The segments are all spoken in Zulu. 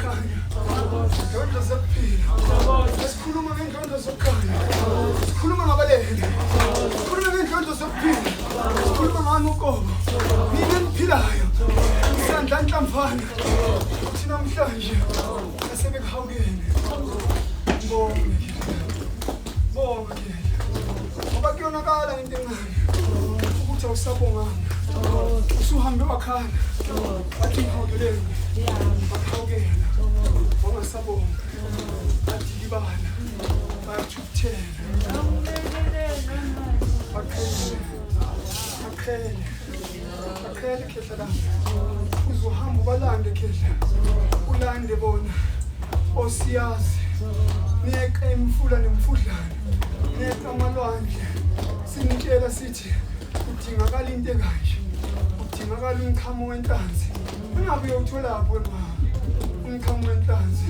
zokukhanya, inkondlo zokuphila. Sikhuluma ngey'nkondlo zokukhanya, sikhuluma ngabalele, sikhuluma ngey'nkondlo zokuphila, sikhuluma ngani uqobo. Mina engiphilayo, isandla nhlamvana, uthi namhlanje asebekuhawukene. Bonke, bonke, ngoba kuyonakala into encane ukuthi awusabonganga. Usuhambe wakhala, wathi ngihawukeleni, wakuhawukela, wangasabonga, adilibala, bayathukuthela. Bakhele khehla lami, uzuhamba ubalande khehla, ulande bona, osiyazi, niyeqa imfula nemfudlana, niyeqa amalwandle, sinitshela sithi, kudingakala into ekanje, kudingakala umkhamo wenhlanzi. Ungabe uyawutholaphi wena umkhamo wenhlanzi,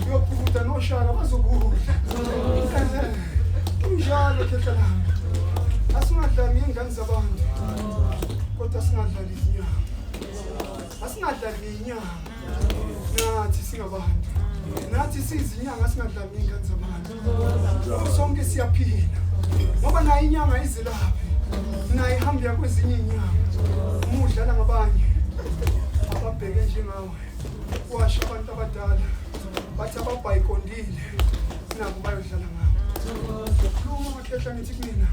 uyobhukuda noshaka bazokudla. Kunjalo khehla lami, asingadlali ngey'ngane zabantu, kodwa singadlali izinyama. Asingadlali ngey'nyama, nathi singabantu. Nathi siyizinyanga singadlali ngey'ngane zabantu. Sonke siyaphila, ngoba nayo inyanga ayizilaphi. Naye ihambe ya kwezinye inyanga, uma udlala ngabanye ababheke njengawe, washo abantu abadala bathi ababhayikondile sinabo bayodlala ngabo. Khuluma makhehla ngithi kumina,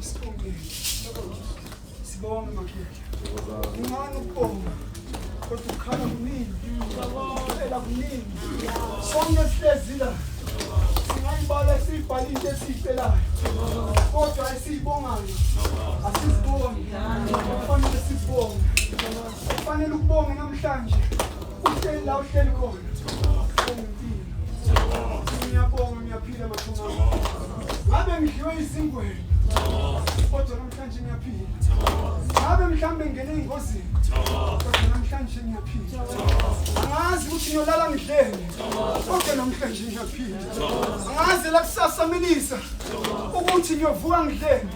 sibongile, sibonge makhehla. Ngani ukubonga, kodwa ukhala kuningi, ucela kuningi. Sonke sihlezi la, singayibala siyibhala into esiyicelayo, kodwa esiyibongayo asizibongi. Kufanele sizibonge, kufanele ukubonge namhlanje. Uhleli la uhleli khona, ngiyabonga, ngiyaphila mathunga. Ngabe ngidliwe izingwenya, kodwa namhlanje ngiyaphila. Ngabe mhlawumbe ngene ey'ngozini, kodwa namhlanje ngiyaphila. Angazi ukuthi ngiyolala ngidlele, kodwa namhlanje ngiyaphila. Angazi la kusasa Melisa ukuthi ngiyovuka ngidlele,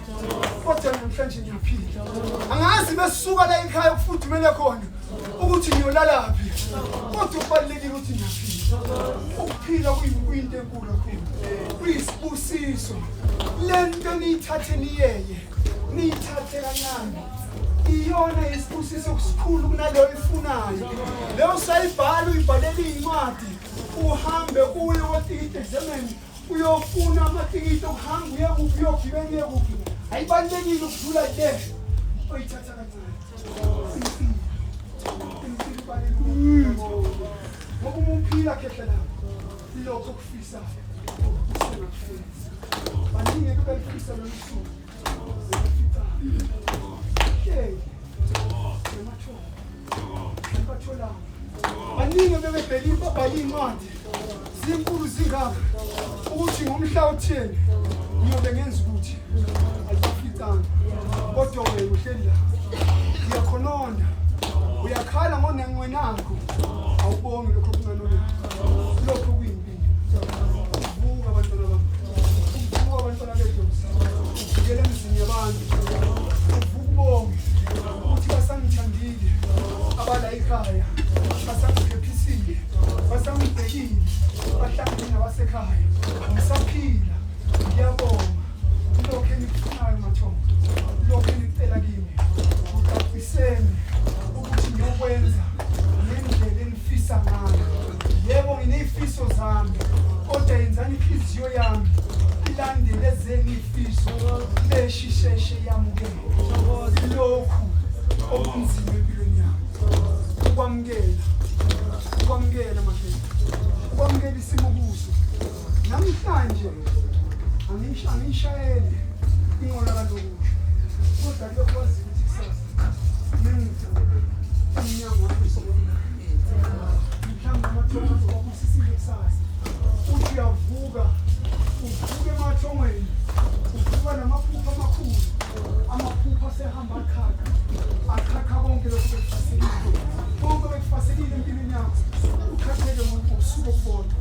kodwa namhlanje ngiyaphila. Angazi besisuka la ekhaya ukufudumele khona ukuthi ngiyolalaphi, kodwa kubalulekile ukuthi ngiyaphila. Ukuphila kuyinto enkulu kakhulu, kuyisibusiso. Le nto niyithathe niyeye, niyithathe kancane, iyona isibusiso esikhulu kunaleyo ifunayo. Leyo sayibhala, uyibhalele iy'ncwadi, uhambe uye kotikiti examen, uyofuna amatikiti okuhamba uye kuphi, uyogibela uye kuphi. Ayibalulekile ukudlula le, oyithatha kancane. Ngoba uma uphila khehla lami, lokho okufisayo usengakufeza. Baningi ebebelifisa lolu suku, baningi bebebhala iy'ncwadi zinkulu zingaka ukuthi ngomhla u-10 ngiyobe ngenza ukuthi ayibaficanga, kodwa wena uhleli la, uyakhononda, uyakhala ngonengwenakho, awubongi lokho kunganonakho, lokho kuyimpilo. Uvuka abantwana bami, uvuka abantwana bedlozi, uvukele emizini yabantu, uvuka ubonge ukuthi basangithandile, abala ekhaya, basangiphephisiwe, basangibhekile, bahlangene nabasekhaya, ngisaphila, ngiyabonga. Lokho engikufunayo mathongo, lokho engicela kimi, ucaciseni ukuthi ngiyokwenza ngendlela engifisa ngayo. Yebo nginey'fiso zami, kodwa yenzani inhliziyo yami ilandele ezinye iy'fiso, beshisheshe yamukele lokhu okunzima empilweni yami. Ukwamukela makhehla, ukwamukela isimo kuso. Namhlanje angishayeli inqola kalokusho, kodwa kuyokwazi ukuthi kusasa umnyango wakusobona mhlawumbe amathongo azokwabusisile kusasa. Uthi uyavuka, uvuke emathongweni, uvuka namaphupho amakhulu, amaphupho asehamba akhakha konke lokho bekufaselile, konke bekufaselile empilweni yakho, ukhatheke ngokusuka ukubona.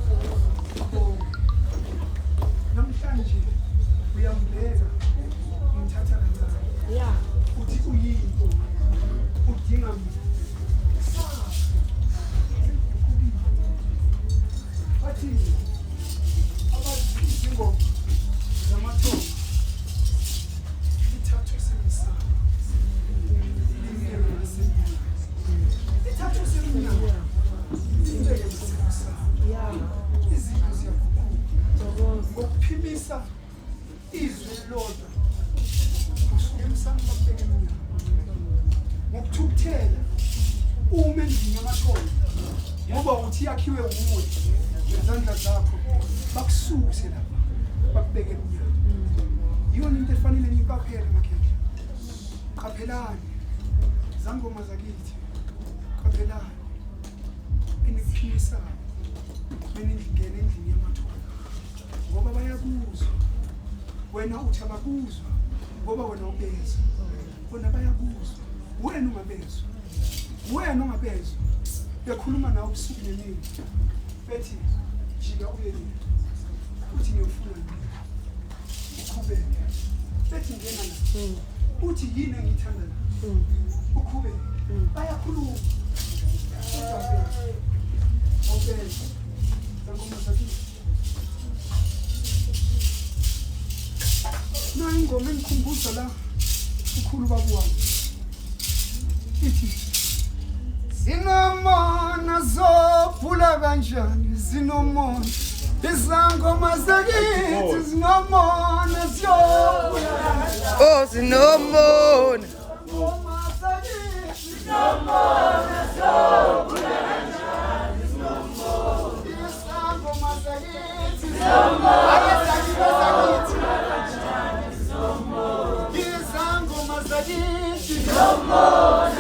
Namhlanje uyambeka, ngithatha kancane, uthi uyinto, udinga mina. olulodwa usuke emsamo babheke emnyama ngokuthukuthela uma endlini yamathole ngoba uthi yakhiwe nguwe ngezandla zakho bakususe lapha bakubeke emnyama yona into efanele niyiqaphele makhehla qaphelani zangoma zakithi qaphelani enikuphilisayo meningene endlini yamathole ngoba bayakuzwa wena uthi abakuzwa ngoba wena ubezwa bona bayakuzwa wena ungabezwa wena ungabezwa bekhuluma nawe ubusuku nemini bethi jika uyeni uthi ngiyofuna uqhubeke bethi ngena la uthi yini engithanda la uqhubeke bayakhuluma awubezwa zangoma zakithi na ingoma engikhumbuza la ukhulu babuwami ithi zinomona zophula kanjani zinomona izangoma zakithi zinomona zophula kanjani oh zinomona ngoma zakithi zinomona zophula kanjani izangoma zakithi zinomona izangoma zakithi zinomona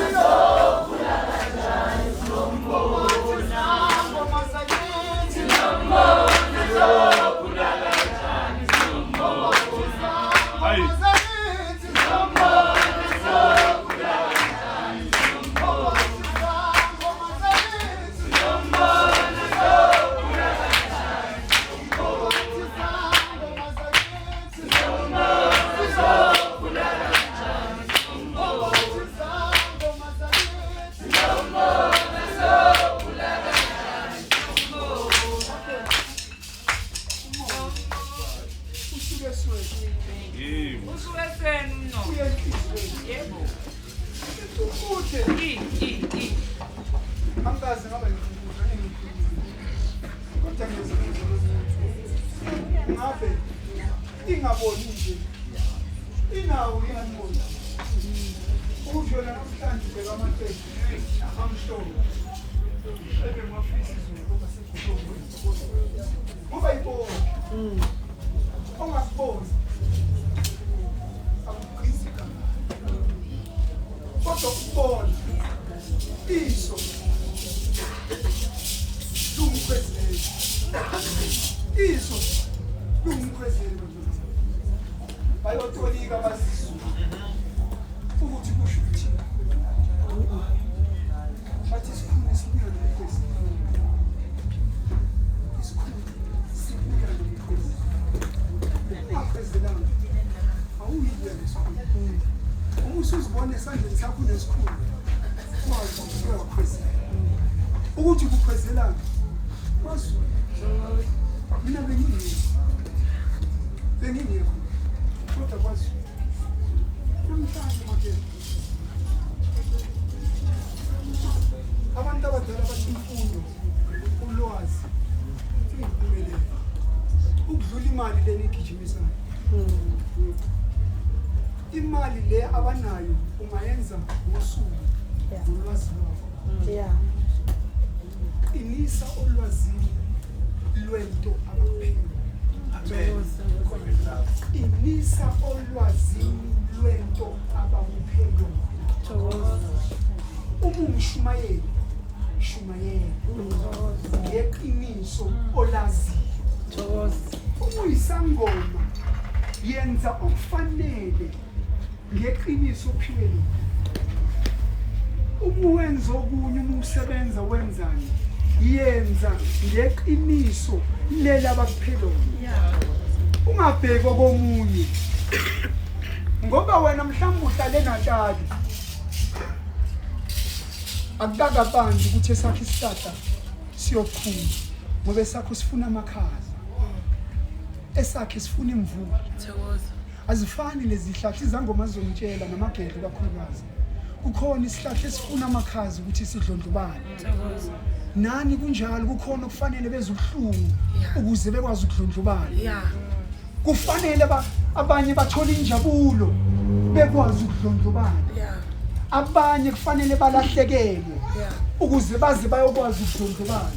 ingaboni nje inawo yanibona uvela namhlanje bheka amahlezi amhlophe ebe ngafisa ngoba sekugqoka ngoba ibona ongasiboni akugqizi kama kodwa ukubona iso lumkhwezeli iso lumkhwezeli bayotolika basizulu ukuthi kusho ukuthi bathi isikhulu esibuya nomkhosi isikhulu sibuya nomkhosi ungakwezelanga awuyibuya ngesikhulu uma usuzibona esandleni sakho unesikhulu wazi ukuthi uyakhwezela ukuthi ukukhwezelanga wazi mina bengingekho kodwa kwazi namhlanje makhe abantu abadala bathi imfundo ulwazi impumelelo ukudlula imali leni igijimisayo imali le abanayo ungayenza ngosuku ngolwazi lwakho inisa olwazini lwento abakuphenyo inisa olwazini lwento abakuphenyo uma ungishumayeli shumayela ngeqiniso olaziyo uma uyisangoma yenza okufanele ngeqiniso ophiwe uma wenza okunye uma usebenza wenzani yenza ngeqiniso lela abakuphelo ungabheki komunye ngoba wena mhlawumbe uhlale eNatali akukakabanzi ukuthi esakho isihlahla siyokhula ngoba esakho sifuna amakhaza esakhe sifuna imvula azifani lezi zihlahla izangoma zizongitshela namagedla kakhulukazi kukhona isihlahla esifuna amakhaza ukuthi sidlondlobale nani kunjalo kukhona okufanele bezubuhlungu ukuze bekwazi ukudlondlobala kufanele abanye bathole injabulo bekwazi ukudlondlobala. Abanye kufanele balahlekelwe ukuze baze bayokwazi ukudlondlobala.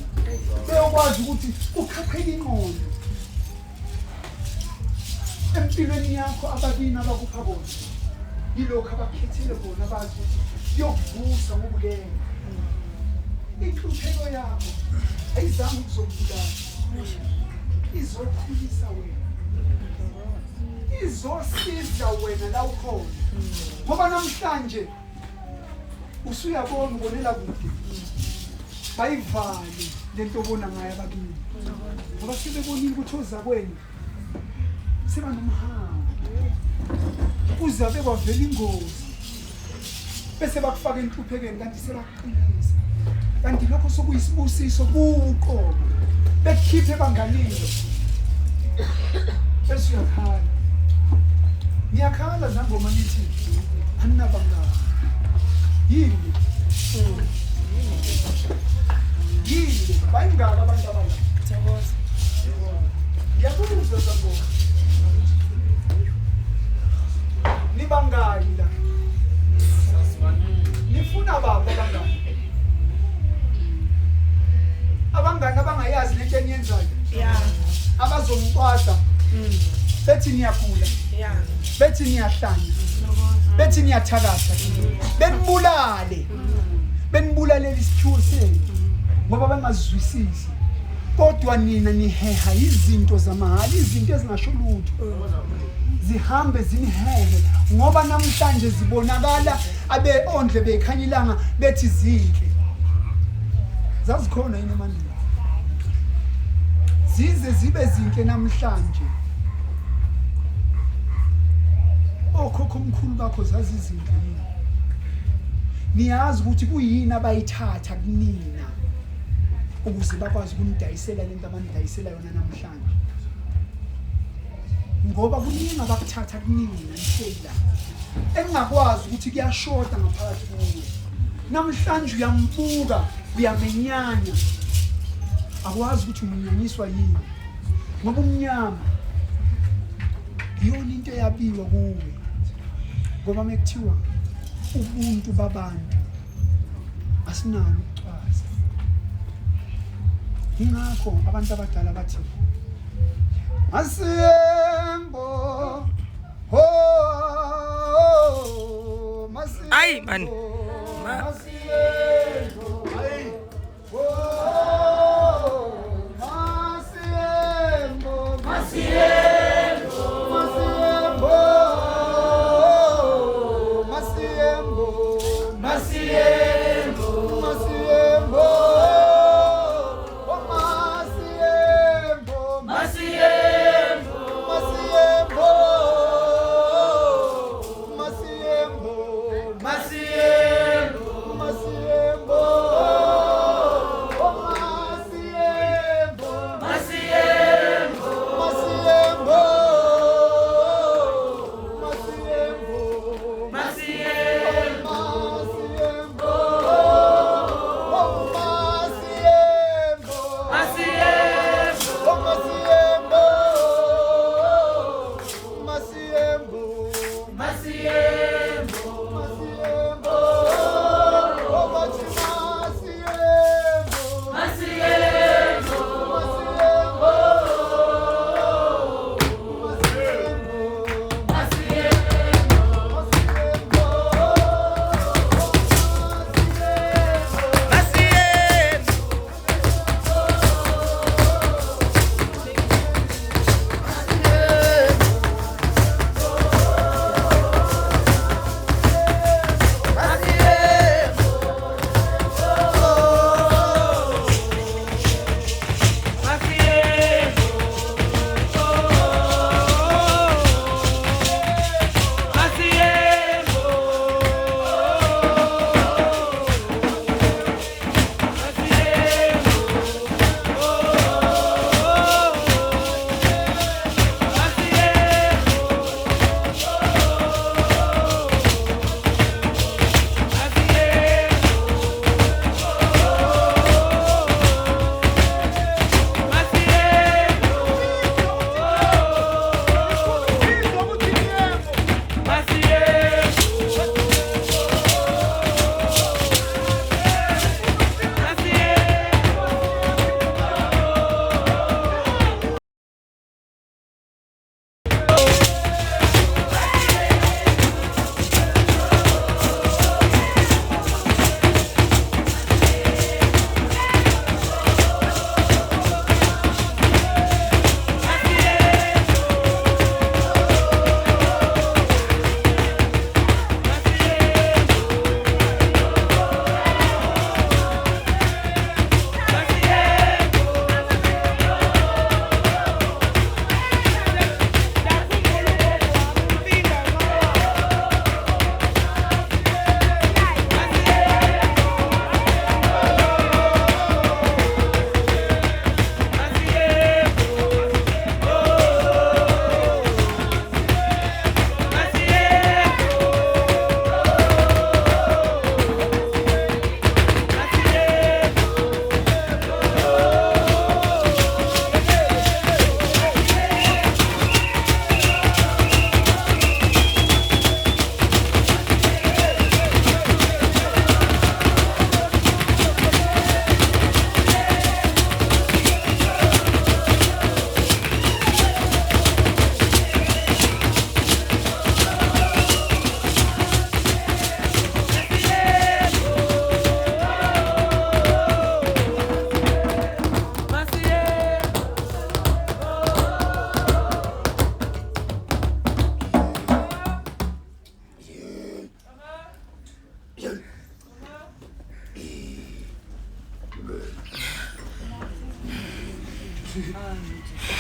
Beyokwazi ukuthi ukhapheke ingqondo. Empilweni yakho ababini abakupha bona yilokho abakhethile bona bazi ukuthi yokuvusa ngobukela. Inhlupheko yakho ayizange ukuzokubulala, izokhulisa wena, izosiza wena la ukhona. Ngoba namhlanje usuyabona ubonela kude bayivale lento obona ngayo ababini, ngoba sebebonile ukuthi ozakwenu seba nomhawu, kuzabe kwavela ingozi bese bakufaka enhluphekweni kanti sebaqinisa. Kanti lokho sokuyisibusiso kuqobo bekhiphe banganilo bese uyakhala. Ngiyakhala zangoma lithi anginabangani yini yini bayingaka abantu abala jaboza ngiyabuza zangoma nibangani la nifuna baba abangani abangani abangayazi lento eniyenzayo abazomcwasa bethi niyagula bethi niyahlanya bethi niyathakatha benibulale isiphiwo senu ngoba bangazizwisisi. Kodwa nina niheha izinto zamahhala, izinto ezingasho lutho zihambe zinihehe ngoba namhlanje zibonakala abe ondle bekhanyilanga bethi zinhle. Zazikhona yini manje zize zibe zinhle namhlanje? Okhokho omkhulu bakho zazi izinto yini? Niyazi ukuthi kuyini abayithatha kunina ukuze bakwazi ukunidayisela lento abanidayisela yona namhlanje? Ngoba kunina bakuthatha kunina nishela engakwazi ukuthi kuyashoda ngaphakathi kuwe. Namhlanje uyambuka uyamenyanya, akwazi ukuthi umenyanyiswa yini ngoba umnyama yiyona into eyabiwa kuwe. Ngoba mekuthiwa ubuntu babantu asinalo ukucwaza. Ingakho abantu abadala bathi Masimbo ho Masimbo Ay man Masimbo ay ho Masimbo Masimbo Masimbo Masimbo Masimbo Masiembo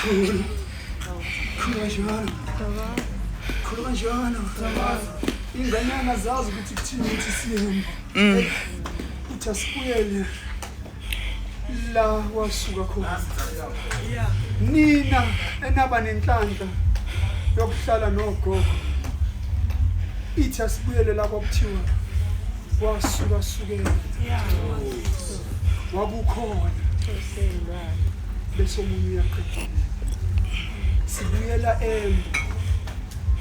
khulu kanjalo khulu kanjalo inganyana zazi ukuthi kuthini ukuthi siyemba uthi asibuyele la wasuka khona nina enaba nenhlanhla yokuhlala nogogo ithi asibuyele la kwakuthiwa wasuka sukela wabukhona bese umuntu uyaqedela sibuyela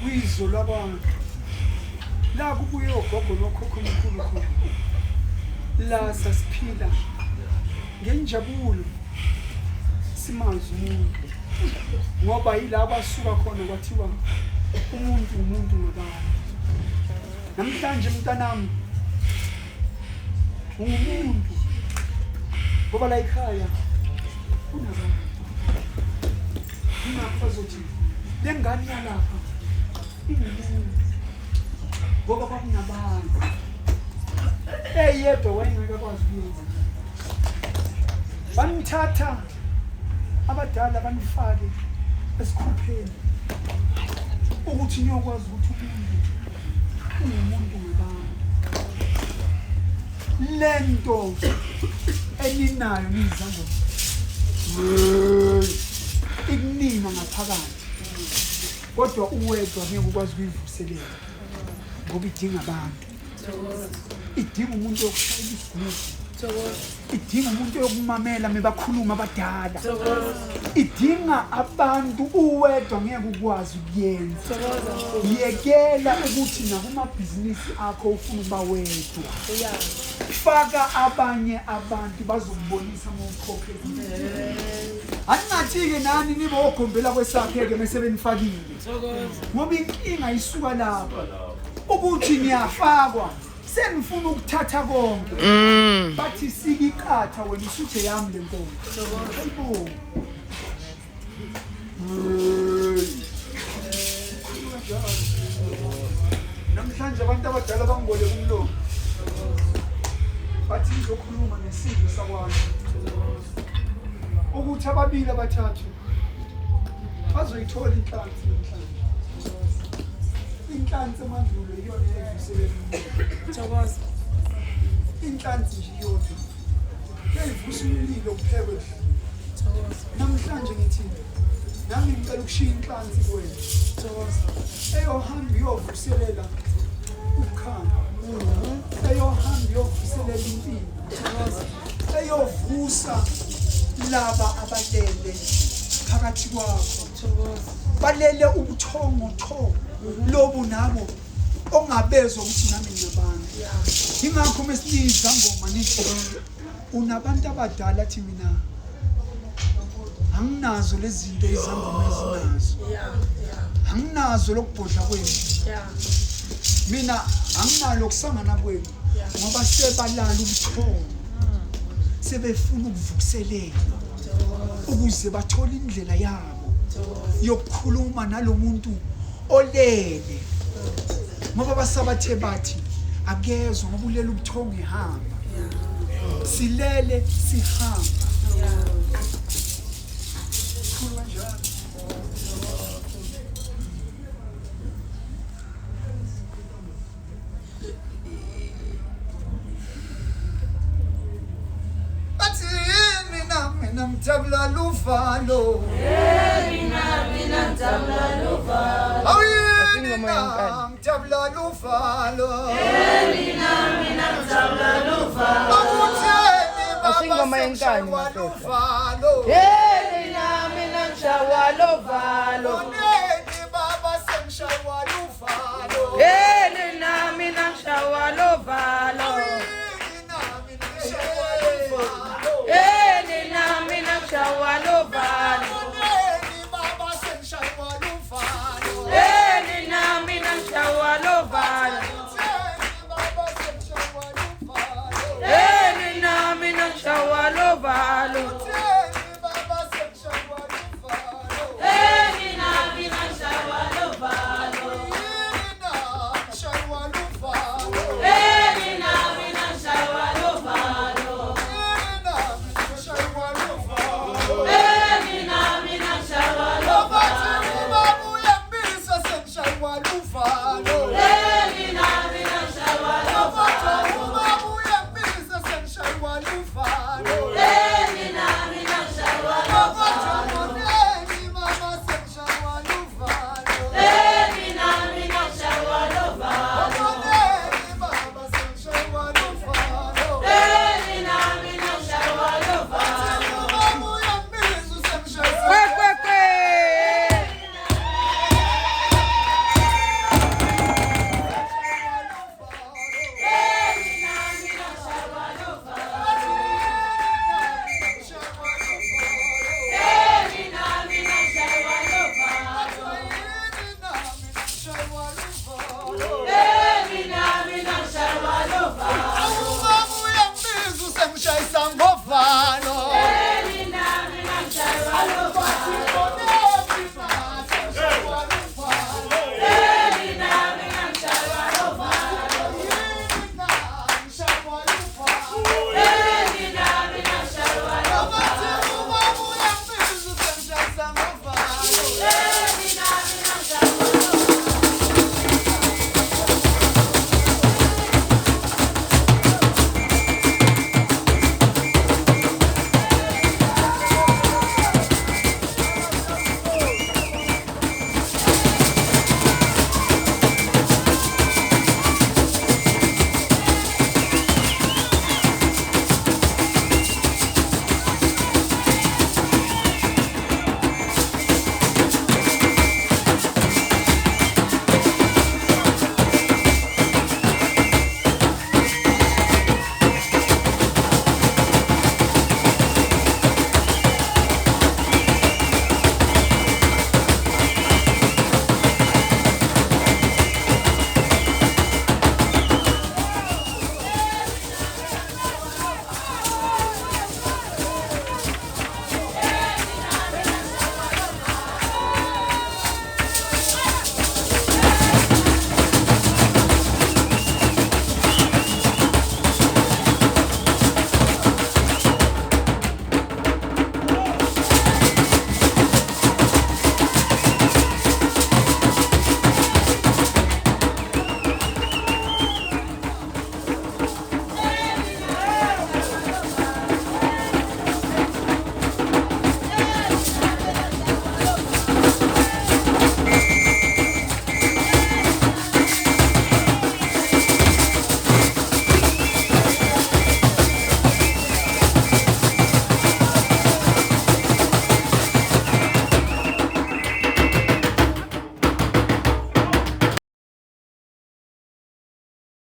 kwizo labantu la kubuye ogogo nokhokho omkhulu khona la sasiphila ngenjabulo simazi umuntu ngoba yilabo basuka khona kwathiwa umuntu ngabantu namhlanje mntanami umuntu ngoba la ekhaya kunabantu ingafazothi lengane yalapha ingumuntu ngoba kwakunabantu eyedwa wayengakwazi ukuyenza banithatha abadala banifake esikhupheni ukuthi niyokwazi ukuthi umuntu ngabantu lento eninayo nizango ikunina ngaphakathi kodwa uwedwa ngeke ukwazi ukuyivuselela ngoba idinga abantu idinga umuntu yokushayela isigubhu idinga umuntu yokumamela mebakhuluma abadala idinga abantu uwedwa ngeke ukwazi ukuyenza yekela ukuthi nakumabhizinisi akho ufuna ukuba wedwa faka abanye abantu bazokubonisa mawukhokhela aningathi-ke nani nibe ogomphela kwesakhe-ke mese benifakile ngoba inkinga isuka lapha ukuthi niyafakwa senifuna ukuthatha konke bathi sika iqatha wena usuthe yami le nkonzo namhlanje abantu abadala bangiboleka umlomo bathi ngizokhuluma nesizwe sakwantu ukuthi ababili abathathu bazoyithola inhlanzi namhlanje inhlanzi emandulo iyona evuselela inhlanzi nje iyodwa yayivusa umlilo kuphekwe namhlanje ngithi nami ngicela ukushiya inhlanzi kuwena eyohamba iyovuselela ukhanga eyohamba iyovuselela impilo eyovusa laba abalele phakathi kwakho balele ubuthongo lobu nabo ongabezwa ukuthi nami nginabantu ingakho mesiniza ngoma nithi unabantu abadala thi mina anginazo lezi zinto izangoma ezinazo anginazo lokubhodla kwenu mina anginalo kusangana kwenu ngoba sebalala ubuthongo sebefuna ukuvuselelwa ukuze bathole indlela yabo yokukhuluma nalomuntu olele ngoba basabathe bathi akezwe ngoba ulela ubuthongo ehamba silele sihamba Tabla lufalo mina tabla lufalo mina tabla lufalo mina tabla lufalo Asingo mayenkani lufalo mina shawalo valo baba semshawa lufalo mina shawalo valo Shawalo